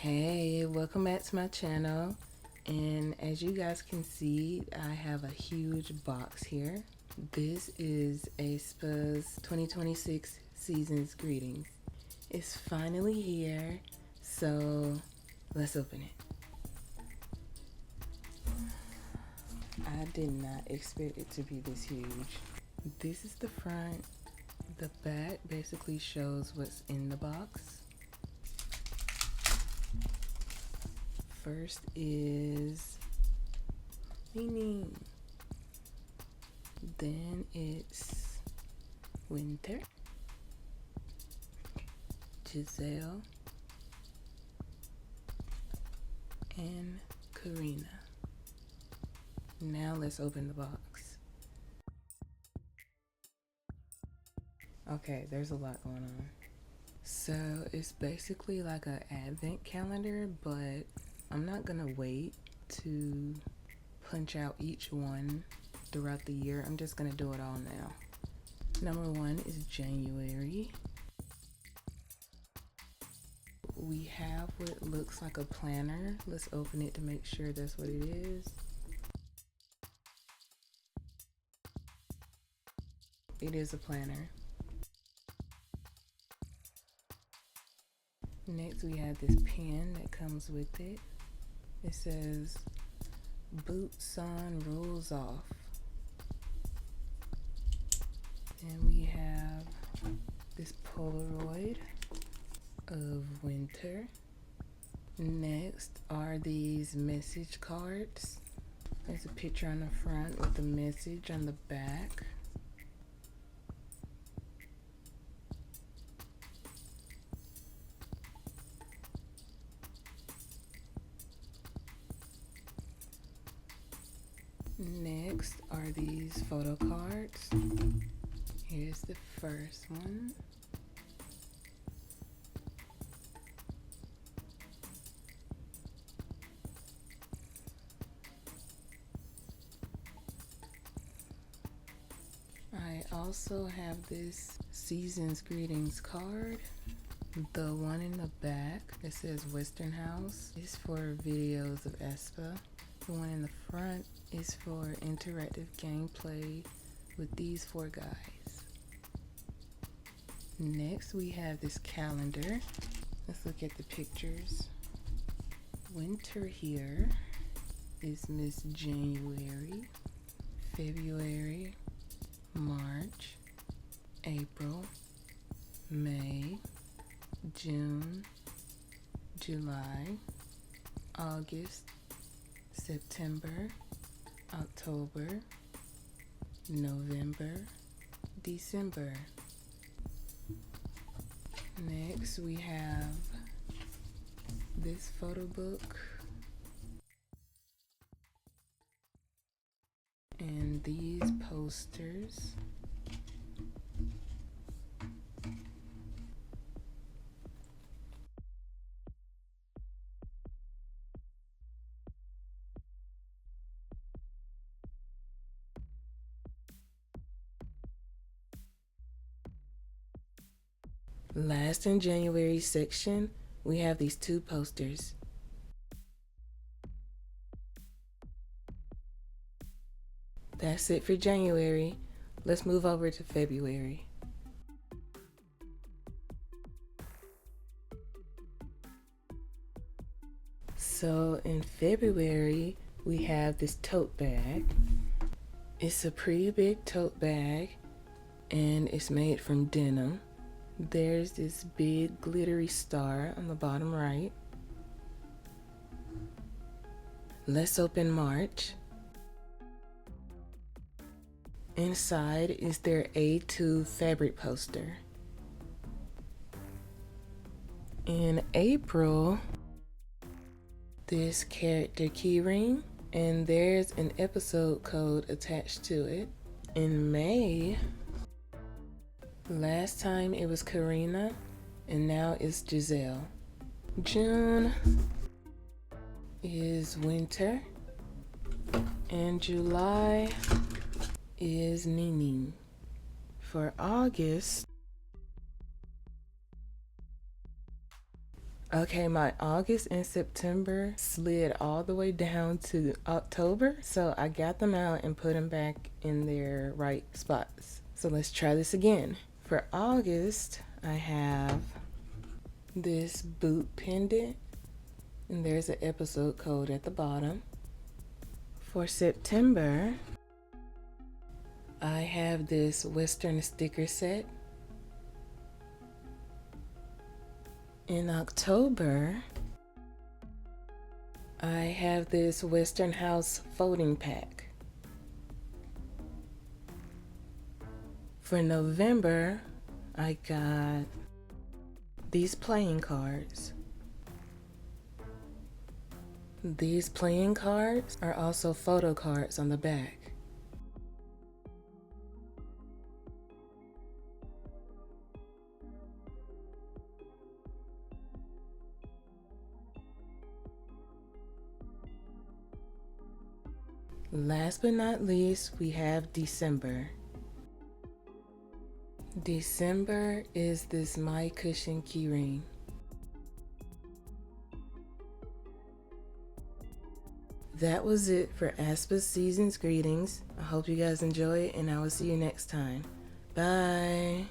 Hey, welcome back to my channel. And as you guys can see, I have a huge box here. This is Aespa's 2026 Season's Greetings. It's finally here, so let's open it. I did not expect it to be this huge. This is the front. The back basically shows what's in the box. First is meaning. Then it's Winter, Giselle, and Karina. Now let's open the box. Okay, there's a lot going on. So it's basically like an advent calendar, but I'm not gonna wait to punch out each one throughout the year. I'm just gonna do it all now. Number one is January. We have what looks like a planner. Let's open it to make sure that's what it is. It is a planner. Next we have this pen that comes with it. It says, Boots on, rules off. And we have this Polaroid of winter. Next are these message cards. There's a picture on the front with a message on the back. Next are these photo cards. Here's the first one. I also have this Season's Greetings card. The one in the back that says Western House is for videos of Aespa. The one in the front is for interactive gameplay with these 4 guys. Next we have this calendar. Let's look at the pictures. Winter here is Miss January, February, March, April, May, June, July, August, September, October, November, December. Next we have this photo book and these posters. Last in January section, we have these 2 posters. That's it for January. Let's move over to February. So in February, we have this tote bag. It's a pretty big tote bag and it's made from denim. There's this big glittery star on the bottom right. Let's open March. Inside is their A2 fabric poster. In April, this character keyring, and there's an episode code attached to it. In May, last time it was Karina, and now it's Giselle. June is Winter, and July is Nini. For August, Okay, my August and September slid all the way down to October, so I got them out and put them back in their right spots. So let's try this again. For August, I have this boot pendant, and there's an episode code at the bottom. For September, I have this Western sticker set. In October, I have this Western House folding pack. For November, I got these playing cards. These playing cards are also photo cards on the back. Last but not least, we have December. December is this My Cushion keyring. That was it for Aespa's Season's Greetings. I hope you guys enjoy it, and I will see you next time. Bye!